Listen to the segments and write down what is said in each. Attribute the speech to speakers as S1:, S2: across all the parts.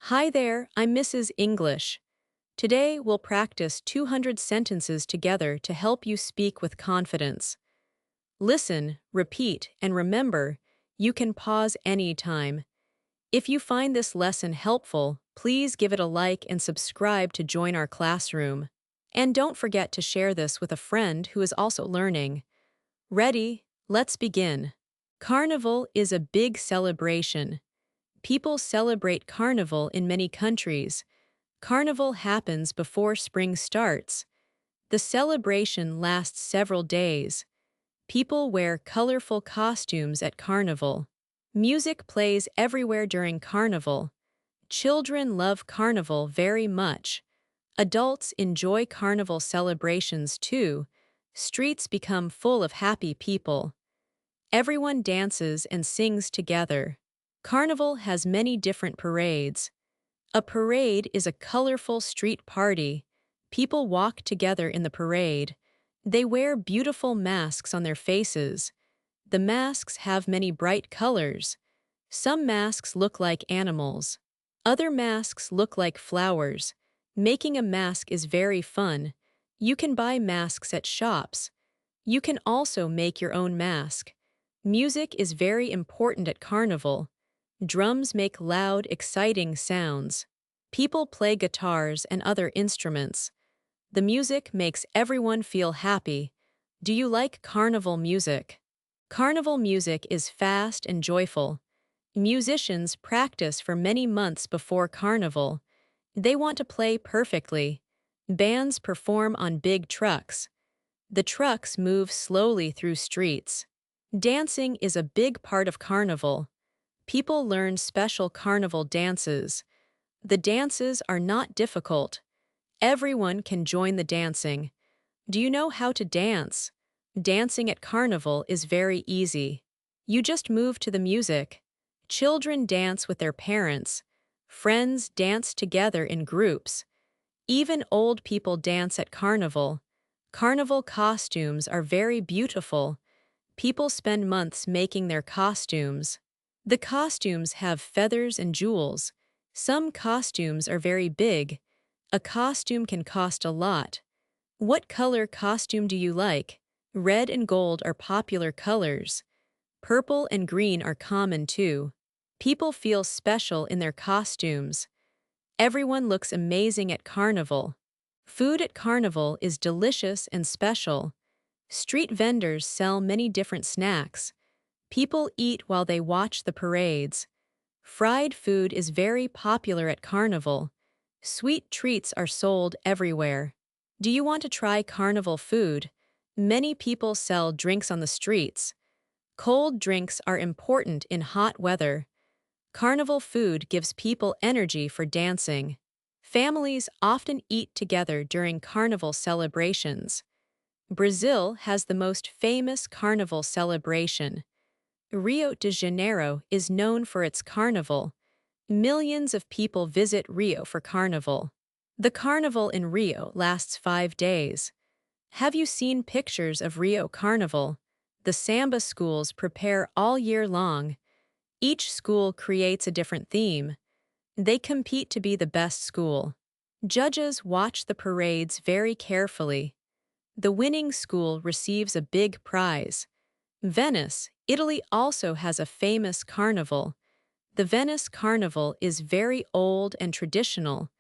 S1: Hi there, I'm Mrs. English. Today we'll practice 200 sentences together to help you speak with confidence. Listen, repeat, and remember, you can pause anytime. If you find this lesson helpful, please give it a like and subscribe to join our classroom. And don't forget to share this with a friend who is also learning. Ready? Let's begin. Carnival is a big celebration. People celebrate Carnival in many countries. Carnival happens before spring starts. The celebration lasts several days. People wear colorful costumes at Carnival. Music plays everywhere during Carnival. Children love Carnival very much. Adults enjoy Carnival celebrations too. Streets become full of happy people. Everyone dances and sings together. Carnival has many different parades. A parade is a colorful street party. People walk together in the parade. They wear beautiful masks on their faces. The masks have many bright colors. Some masks look like animals. Other masks look like flowers. Making a mask is very fun. You can buy masks at shops. You can also make your own mask. Music is very important at Carnival. Drums make loud, exciting sounds. People play guitars and other instruments. The music makes everyone feel happy. Do you like Carnival music? Carnival music is fast and joyful. Musicians practice for many months before Carnival. They want to play perfectly. Bands perform on big trucks. The trucks move slowly through streets. Dancing is a big part of Carnival. People learn special Carnival dances. The dances are not difficult. Everyone can join the dancing. Do you know how to dance? Dancing at Carnival is very easy. You just move to the music. Children dance with their parents. Friends dance together in groups. Even old people dance at Carnival. Carnival costumes are very beautiful. People spend months making their costumes. The costumes have feathers and jewels. Some costumes are very big. A costume can cost a lot. What color costume do you like? Red and gold are popular colors. Purple and green are common too. People feel special in their costumes. Everyone looks amazing at Carnival. Food at Carnival is delicious and special. Street vendors sell many different snacks. People eat while they watch the parades. Fried food is very popular at Carnival. Sweet treats are sold everywhere. Do you want to try Carnival food? Many people sell drinks on the streets. Cold drinks are important in hot weather. Carnival food gives people energy for dancing. Families often eat together during Carnival celebrations. Brazil has the most famous Carnival celebration. Rio de Janeiro is known for its Carnival. Millions of people visit Rio for Carnival. The Carnival in Rio lasts 5 days. Have you seen pictures of Rio Carnival? The samba schools prepare all year long. Each school creates a different theme. They compete to be the best school. Judges watch the parades very carefully. The winning school receives a big prize. Venice, Italy also has a famous carnival. The Venice Carnival is very old and traditional.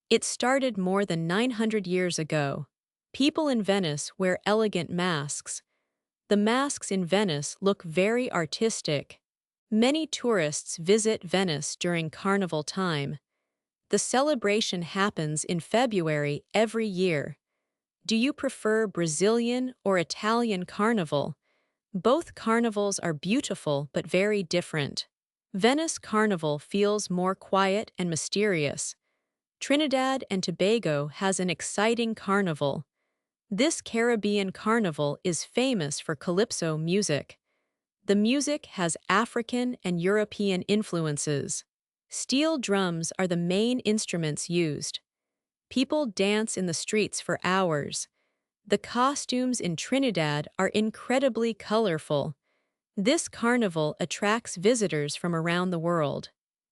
S1: It started more than 900 years ago. People in Venice wear elegant masks. The masks in Venice look very artistic. Many tourists visit Venice during Carnival time. The celebration happens in February every year. Do you prefer Brazilian or Italian Carnival? Both carnivals are beautiful but very different. Venice Carnival feels more quiet and mysterious. Trinidad and Tobago has an exciting carnival. This Caribbean carnival is famous for calypso music. The music has African and European influences. Steel drums are the main instruments used. People dance in the streets for hours. The costumes in Trinidad are incredibly colorful. This carnival attracts visitors from around the world.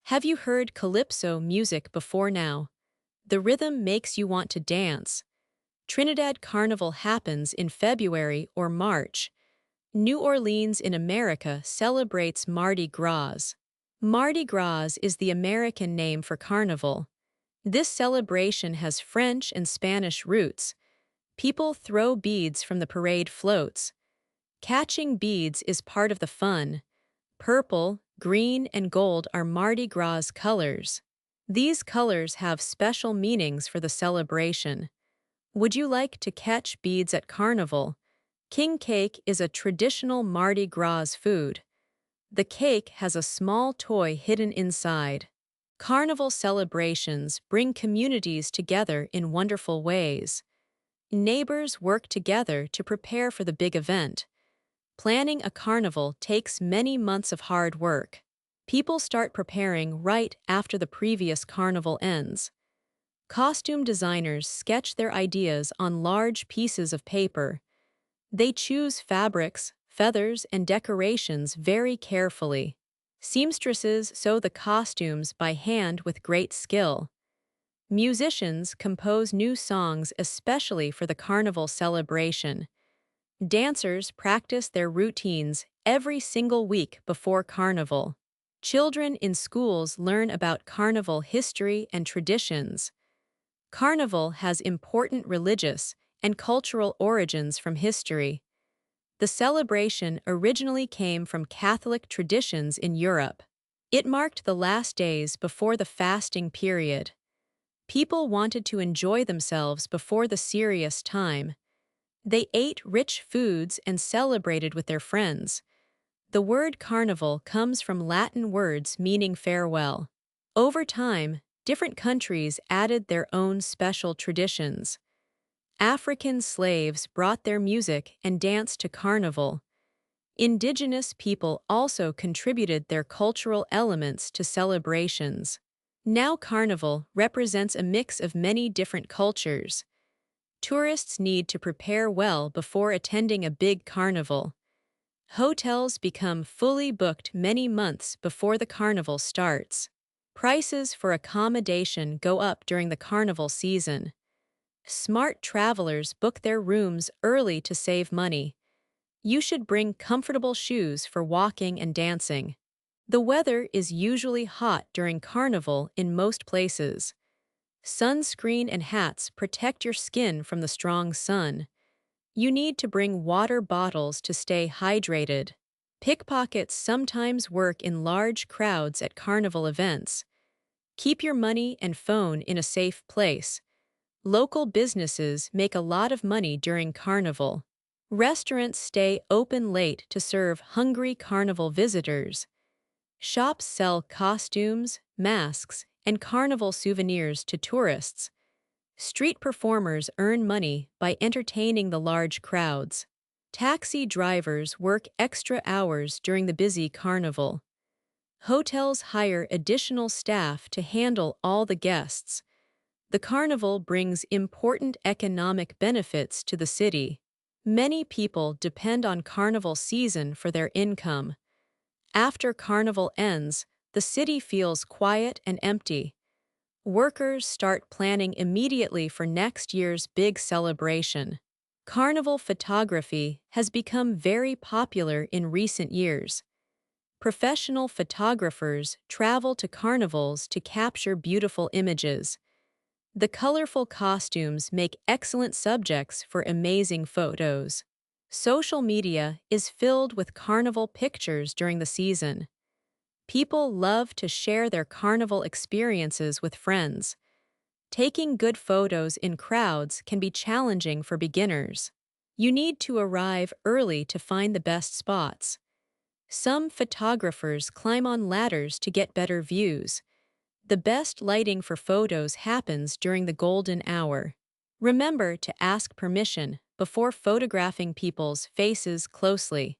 S1: Have you heard calypso music before now? The rhythm makes you want to dance. Trinidad Carnival happens in February or March. New Orleans in America celebrates Mardi Gras. Mardi Gras is the American name for Carnival. This celebration has French and Spanish roots. People throw beads from the parade floats. Catching beads is part of the fun. Purple, green, and gold are Mardi Gras colors. These colors have special meanings for the celebration. Would you like to catch beads at Carnival? King cake is a traditional Mardi Gras food. The cake has a small toy hidden inside. Carnival celebrations bring communities together in wonderful ways. Neighbors work together to prepare for the big event. Planning a carnival takes many months of hard work. People start preparing right after the previous carnival ends. Costume designers sketch their ideas on large pieces of paper. They choose fabrics, feathers, and decorations very carefully. Seamstresses sew the costumes by hand with great skill. Musicians compose new songs especially for the carnival celebration. Dancers practice their routines every single week before Carnival. Children in schools learn about Carnival history and traditions. Carnival has important religious and cultural origins from history. The celebration originally came from Catholic traditions in Europe. It marked the last days before the fasting period. People wanted to enjoy themselves before the serious time. They ate rich foods and celebrated with their friends. The word carnival comes from Latin words meaning farewell. Over time, different countries added their own special traditions. African slaves brought their music and dance to carnival. Indigenous people also contributed their cultural elements to celebrations. Now carnival represents a mix of many different cultures. Tourists need to prepare well before attending a big carnival. Hotels become fully booked many months before the carnival starts. Prices for accommodation go up during the carnival season. Smart travelers book their rooms early to save money. You should bring comfortable shoes for walking and dancing. The weather is usually hot during carnival in most places. Sunscreen and hats protect your skin from the strong sun. You need to bring water bottles to stay hydrated. Pickpockets sometimes work in large crowds at carnival events. Keep your money and phone in a safe place. Local businesses make a lot of money during carnival. Restaurants stay open late to serve hungry carnival visitors. Shops sell costumes, masks, and carnival souvenirs to tourists. Street performers earn money by entertaining the large crowds. Taxi drivers work extra hours during the busy carnival. Hotels hire additional staff to handle all the guests. The carnival brings important economic benefits to the city. Many people depend on carnival season for their income. After carnival ends, the city feels quiet and empty. Workers start planning immediately for next year's big celebration. Carnival photography has become very popular in recent years. Professional photographers travel to carnivals to capture beautiful images. The colorful costumes make excellent subjects for amazing photos. Social media is filled with carnival pictures during the season. People love to share their carnival experiences with friends. Taking good photos in crowds can be challenging for beginners. You need to arrive early to find the best spots. Some photographers climb on ladders to get better views. The best lighting for photos happens during the golden hour. Remember to ask permission before photographing people's faces closely.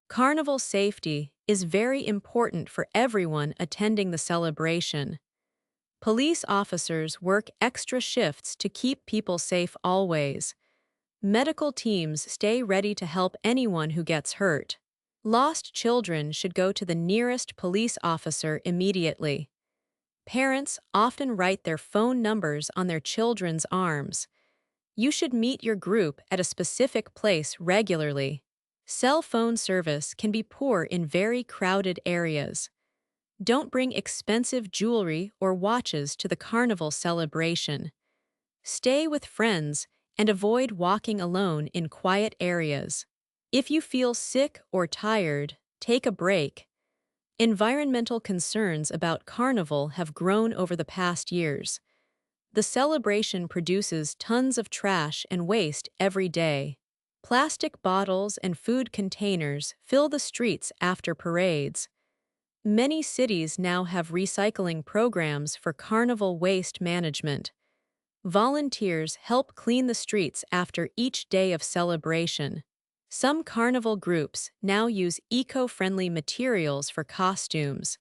S1: Carnival safety is very important for everyone attending the celebration. Police officers work extra shifts to keep people safe always. Medical teams stay ready to help anyone who gets hurt. Lost children should go to the nearest police officer immediately. Parents often write their phone numbers on their children's arms. You should meet your group at a specific place regularly. Cell phone service can be poor in very crowded areas. Don't bring expensive jewelry or watches to the carnival celebration. Stay with friends and avoid walking alone in quiet areas. If you feel sick or tired, take a break. Environmental concerns about Carnival have grown over the past years. The celebration produces tons of trash and waste every day. Plastic bottles and food containers fill the streets after parades. Many cities now have recycling programs for Carnival waste management. Volunteers help clean the streets after each day of celebration. Some Carnival groups now use eco-friendly materials for costumes.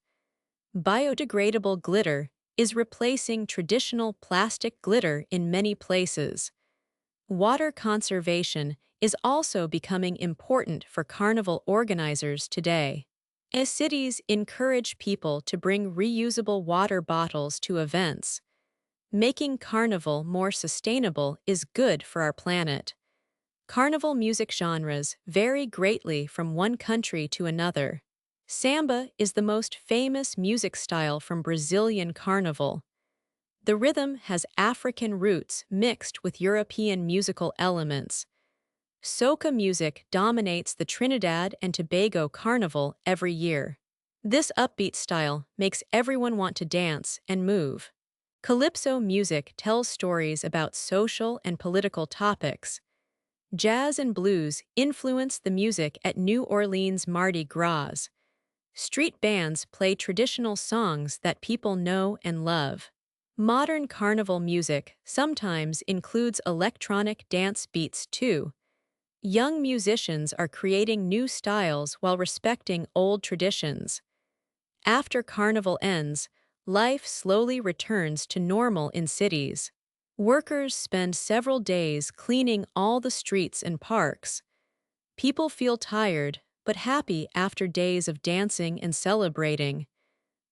S1: Biodegradable glitter is replacing traditional plastic glitter in many places. Water conservation is also becoming important for Carnival organizers today. As cities encourage people to bring reusable water bottles to events, making Carnival more sustainable is good for our planet. Carnival music genres vary greatly from one country to another. Samba is the most famous music style from Brazilian Carnival. The rhythm has African roots mixed with European musical elements. Soca music dominates the Trinidad and Tobago Carnival every year. This upbeat style makes everyone want to dance and move. Calypso music tells stories about social and political topics. Jazz and blues influence the music at New Orleans Mardi Gras. Street bands play traditional songs that people know and love. Modern carnival music sometimes includes electronic dance beats too. Young musicians are creating new styles while respecting old traditions. After carnival ends, life slowly returns to normal in cities. Workers spend several days cleaning all the streets and parks. People feel tired but happy after days of dancing and celebrating.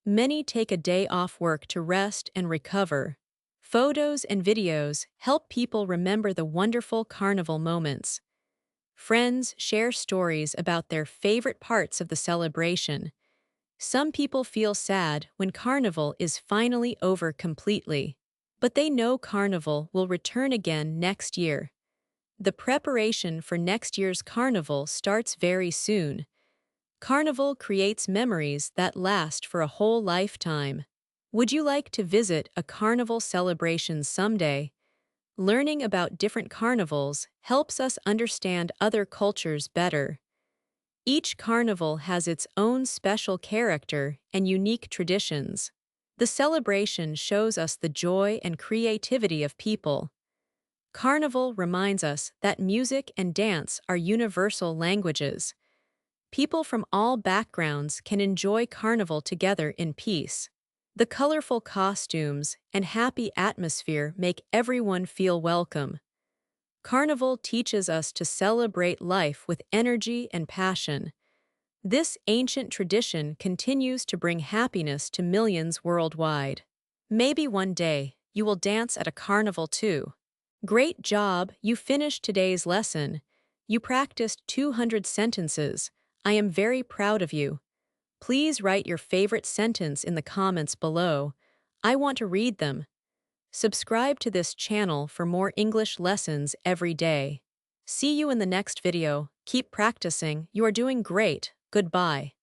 S1: Many take a day off work to rest and recover. Photos and videos help people remember the wonderful carnival moments. Friends share stories about their favorite parts of the celebration. Some people feel sad when Carnival is finally over completely, but they know Carnival will return again next year. The preparation for next year's Carnival starts very soon. Carnival creates memories that last for a whole lifetime. Would you like to visit a Carnival celebration someday? Learning about different carnivals helps us understand other cultures better. Each carnival has its own special character and unique traditions. The celebration shows us the joy and creativity of people. Carnival reminds us that music and dance are universal languages. People from all backgrounds can enjoy Carnival together in peace. The colorful costumes and happy atmosphere make everyone feel welcome. Carnival teaches us to celebrate life with energy and passion. This ancient tradition continues to bring happiness to millions worldwide. Maybe one day you will dance at a carnival too. Great job, you finished today's lesson. You practiced 200 sentences. I am very proud of you. Please write your favorite sentence in the comments below. I want to read them. Subscribe to this channel for more English lessons every day. See you in the next video. Keep practicing. You are doing great. Goodbye.